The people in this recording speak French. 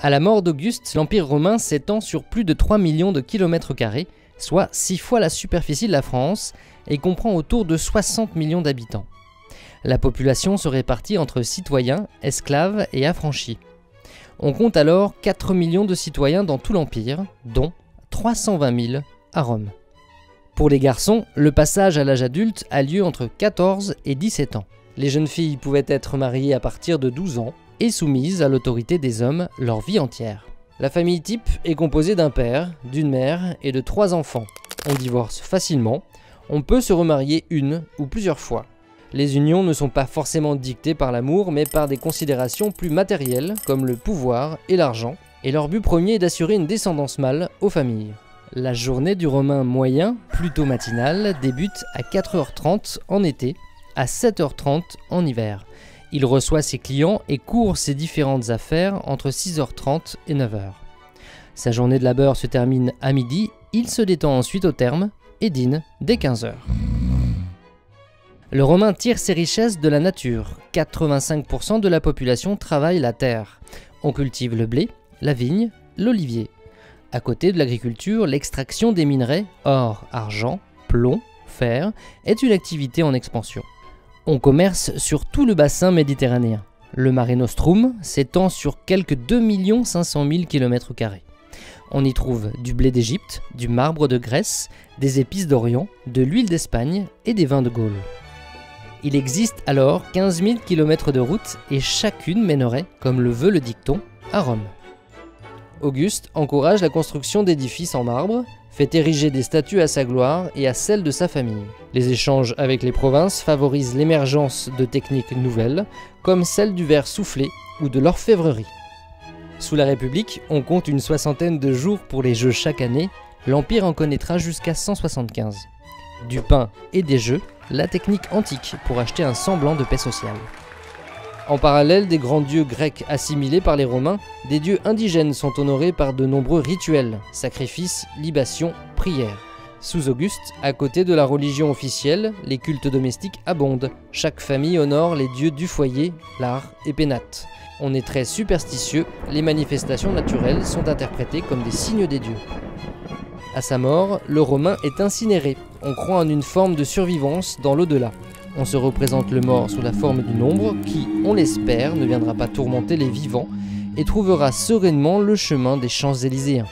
À la mort d'Auguste, l'Empire romain s'étend sur plus de 3 millions de kilomètres carrés, soit 6 fois la superficie de la France, et comprend autour de 60 millions d'habitants. La population se répartit entre citoyens, esclaves et affranchis. On compte alors 4 millions de citoyens dans tout l'Empire, dont 320 000 à Rome. Pour les garçons, le passage à l'âge adulte a lieu entre 14 et 17 ans. Les jeunes filles pouvaient être mariées à partir de 12 ans et soumises à l'autorité des hommes leur vie entière. La famille type est composée d'un père, d'une mère et de 3 enfants. On divorce facilement, on peut se remarier une ou plusieurs fois. Les unions ne sont pas forcément dictées par l'amour, mais par des considérations plus matérielles, comme le pouvoir et l'argent, et leur but premier est d'assurer une descendance mâle aux familles. La journée du Romain moyen, plutôt matinale, débute à 4h30 en été, à 7h30 en hiver. Il reçoit ses clients et court ses différentes affaires entre 6h30 et 9h. Sa journée de labeur se termine à midi, il se détend ensuite au terme et dîne dès 15h. Le Romain tire ses richesses de la nature. 85% de la population travaille la terre. On cultive le blé, la vigne, l'olivier. À côté de l'agriculture, l'extraction des minerais, or, argent, plomb, fer, est une activité en expansion. On commerce sur tout le bassin méditerranéen. Le Mare Nostrum s'étend sur quelques 2 500 000 km². On y trouve du blé d'Égypte, du marbre de Grèce, des épices d'Orient, de l'huile d'Espagne et des vins de Gaule. Il existe alors 15 000 km de route et chacune mènerait, comme le veut le dicton, à Rome. Auguste encourage la construction d'édifices en marbre, fait ériger des statues à sa gloire et à celle de sa famille. Les échanges avec les provinces favorisent l'émergence de techniques nouvelles, comme celle du verre soufflé ou de l'orfèvrerie. Sous la République, on compte une 60aine de jours pour les jeux chaque année, l'Empire en connaîtra jusqu'à 175. Du pain et des jeux, la technique antique pour acheter un semblant de paix sociale. En parallèle des grands dieux grecs assimilés par les Romains, des dieux indigènes sont honorés par de nombreux rituels, sacrifices, libations, prières. Sous Auguste, à côté de la religion officielle, les cultes domestiques abondent. Chaque famille honore les dieux du foyer, l'art et Pénate. On est très superstitieux, les manifestations naturelles sont interprétées comme des signes des dieux. À sa mort, le Romain est incinéré. On croit en une forme de survivance dans l'au-delà. On se représente le mort sous la forme d'une ombre qui, on l'espère, ne viendra pas tourmenter les vivants et trouvera sereinement le chemin des Champs-Élyséens.